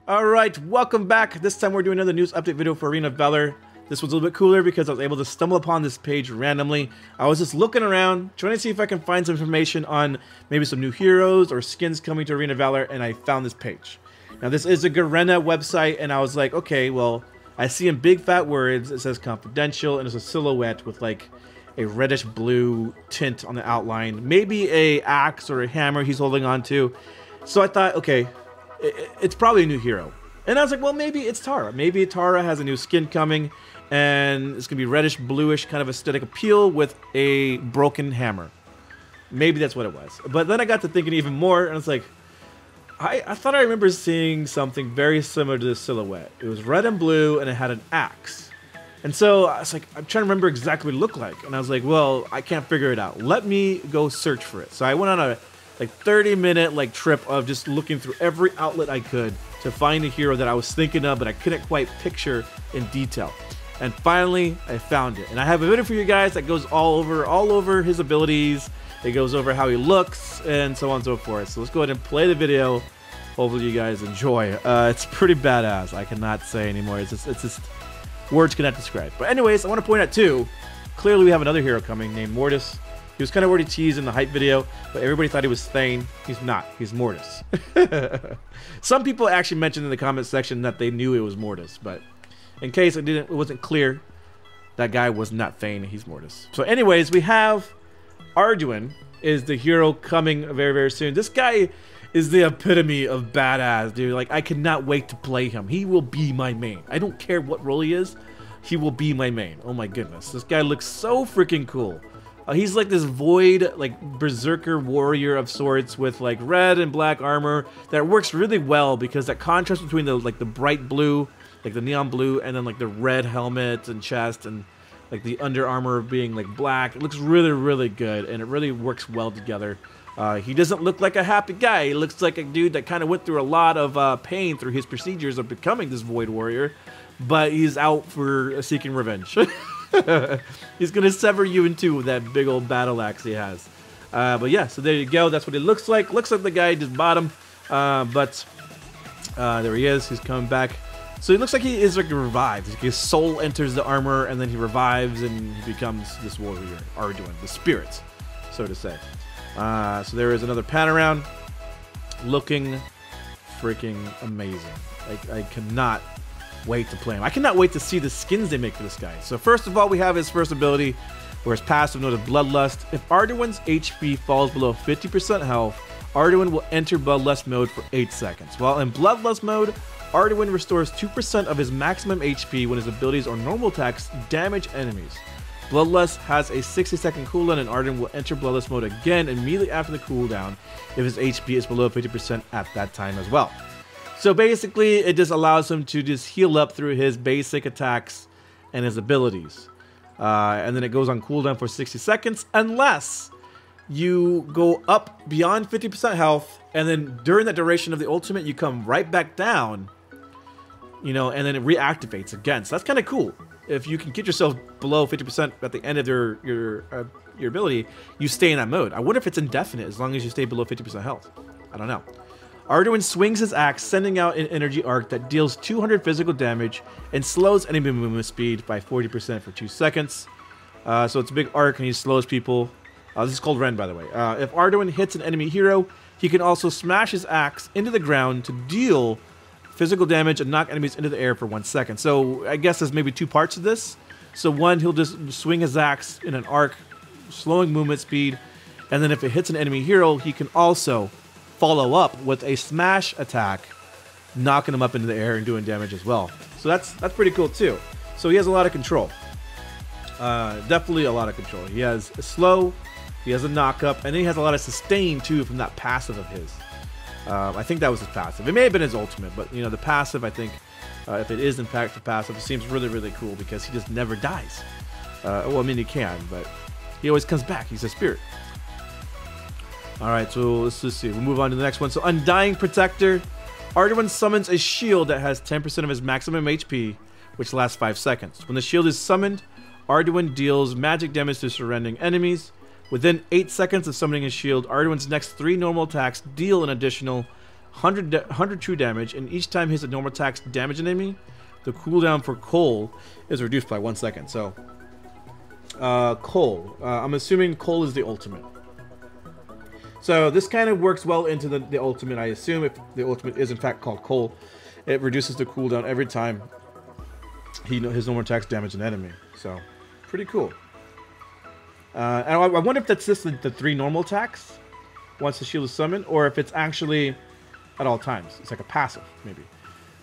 Alright, welcome back. This time we're doing another news update video for Arena of Valor. This was a little bit cooler because I was able to stumble upon this page randomly. I was just looking around, trying to see if I can find some information on maybe some new heroes or skins coming to Arena of Valor, and I found this page. Now this is a Garena website, and I was like, okay, well, I see in big fat words, it says confidential, and it's a silhouette with like a reddish blue tint on the outline. Maybe a axe or a hammer he's holding on to. So I thought, okay, it's probably a new hero. And I was like, well, maybe it's Tara. Maybe Tara has a new skin coming, and it's going to be reddish, bluish kind of aesthetic appeal with a broken hammer. Maybe that's what it was. But then I got to thinking even more, and it's like, I thought I remember seeing something very similar to this silhouette. It was red and blue, and it had an axe. And so I was like, I'm trying to remember exactly what it looked like. And I was like, well, I can't figure it out. Let me go search for it. So I went on a 30-minute trip of just looking through every outlet I could to find a hero that I was thinking of, but I couldn't quite picture in detail. And finally, I found it. And I have a video for you guys that goes all over his abilities. It goes over how he looks and so on and so forth. So let's go ahead and play the video. Hopefully you guys enjoy. It's pretty badass. I cannot say anymore. It's just words cannot describe. But anyways, I want to point out too, clearly we have another hero coming named Mortis. He was kind of already teased in the hype video, but everybody thought he was Thane. He's not. He's Mortis. Some people actually mentioned in the comment section that they knew it was Mortis, but in case it wasn't clear, that guy was not Thane. He's Mortis. So anyways, we have Arduin is the hero coming very, very soon. This guy is the epitome of badass, dude. Like, I cannot wait to play him. He will be my main. I don't care what role he is. He will be my main. Oh my goodness. This guy looks so freaking cool. He's like this void, berserker warrior of sorts with red and black armor that works really well because that contrast between the the bright blue, the neon blue, and then the red helmet and chest and the under armor being black. It looks really, really good, and it really works well together. He doesn't look like a happy guy. He looks like a dude that kind of went through a lot of pain through his procedures of becoming this void warrior, but he's out for seeking revenge. He's gonna sever you in two with that big old battle axe he has. But yeah, so there you go. That's what it looks like. Looks like the guy just bought him. But there he is. He's coming back. So he looks like he is revived. His soul enters the armor, and then he revives, and he becomes this warrior, Arduin, the spirit, so to say. So there is another pan around, looking freaking amazing. I cannot wait to play him. I cannot wait to see the skins they make for this guy. So first of all, we have his first ability, where his passive known as Bloodlust. If Arduin's HP falls below 50% health, Arduin will enter Bloodlust mode for 8 seconds. While in Bloodlust mode, Arduin restores 2% of his maximum HP when his abilities or normal attacks damage enemies. Bloodlust has a 60-second cooldown, and Arduin will enter Bloodlust mode again immediately after the cooldown if his HP is below 50% at that time as well. So basically, it just allows him to just heal up through his basic attacks and his abilities. And then it goes on cooldown for 60 seconds, unless you go up beyond 50% health, and then during the duration of the ultimate, you come right back down, and then it reactivates again. So that's kind of cool. If you can get yourself below 50% at the end of your ability, you stay in that mode. I wonder if it's indefinite as long as you stay below 50% health. I don't know. Arduin swings his axe, sending out an energy arc that deals 200 physical damage and slows enemy movement speed by 40% for 2 seconds. So it's a big arc, and he slows people. This is called Ren, by the way. If Arduin hits an enemy hero, he can also smash his axe into the ground to deal physical damage and knock enemies into the air for 1 second. So I guess there's maybe 2 parts to this. So one, he'll just swing his axe in an arc, slowing movement speed. And then if it hits an enemy hero, he can also follow up with a smash attack, knocking him up into the air and doing damage as well. So that's pretty cool too. So he has a lot of control. Definitely a lot of control. He has a slow, he has a knock up, and then he has a lot of sustain too from that passive of his. I think that was his passive. It may have been his ultimate, but the passive, I think, if it is in fact the passive, it seems really, really cool because he just never dies. Well, I mean, he can, but he always comes back. He's a spirit. Alright, so let's just see. We'll move on to the next one. So, Undying Protector. Arduin summons a shield that has 10% of his maximum HP, which lasts 5 seconds. When the shield is summoned, Arduin deals magic damage to surrounding enemies. Within 8 seconds of summoning his shield, Arduin's next 3 normal attacks deal an additional 100 true damage, and each time hits a normal attacks damage an enemy, the cooldown for Cole is reduced by 1 second. So, Cole. I'm assuming Cole is the ultimate. So this kind of works well into the ultimate, I assume, if the ultimate is in fact called Cole. It reduces the cooldown every time his normal attacks damage an enemy. So, pretty cool. And I wonder if that's just the 3 normal attacks once the shield is summoned, or if it's actually at all times. It's like a passive, maybe.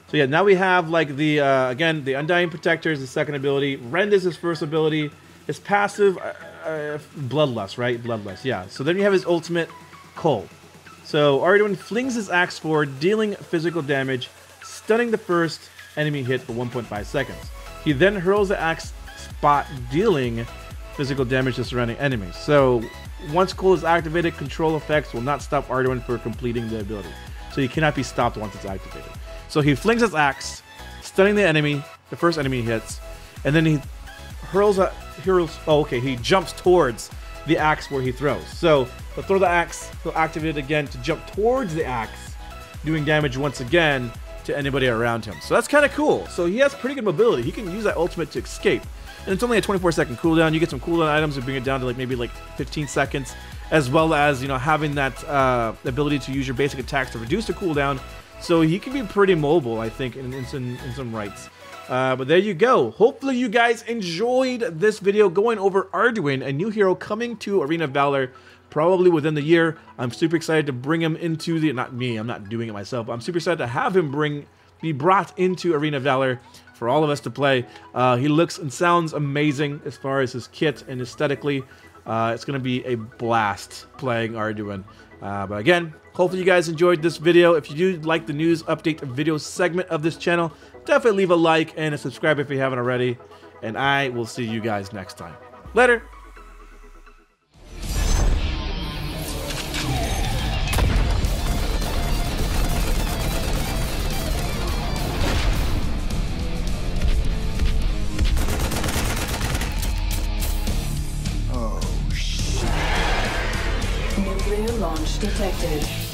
So yeah, now we have like the, again, the Undying Protector is the second ability. Rend is his first ability. His passive, Bloodlust, right? Bloodlust, yeah. So then you have his ultimate, Cole. So Arduin flings his axe forward, dealing physical damage, stunning the first enemy hit for 1.5 seconds. He then hurls the axe spot, dealing physical damage to surrounding enemies. So once Cole is activated, control effects will not stop Arduin for completing the ability. So he cannot be stopped once it's activated. So he flings his axe, stunning the enemy, the first enemy he hits, and then he he jumps towards the axe where he throws. So he'll throw the axe, he'll activate it again to jump towards the axe, doing damage once again to anybody around him. So that's kind of cool. So he has pretty good mobility. He can use that ultimate to escape. And it's only a 24-second cooldown. You get some cooldown items to bring it down to like maybe like 15 seconds, as well as, you know, having that ability to use your basic attacks to reduce the cooldown. So he can be pretty mobile, I think, in some rights. But there you go. Hopefully you guys enjoyed this video going over Arduin, a new hero coming to Arena of Valor probably within the year. I'm super excited to bring him into the, not me, I'm not doing it myself, but I'm super excited to have him be brought into Arena of Valor for all of us to play. He looks and sounds amazing as far as his kit and aesthetically. It's going to be a blast playing Arduin. But again, hopefully you guys enjoyed this video. If you do like the news update video segment of this channel, definitely leave a like and a subscribe if you haven't already. And I will see you guys next time. Later! Nuclear launch detected.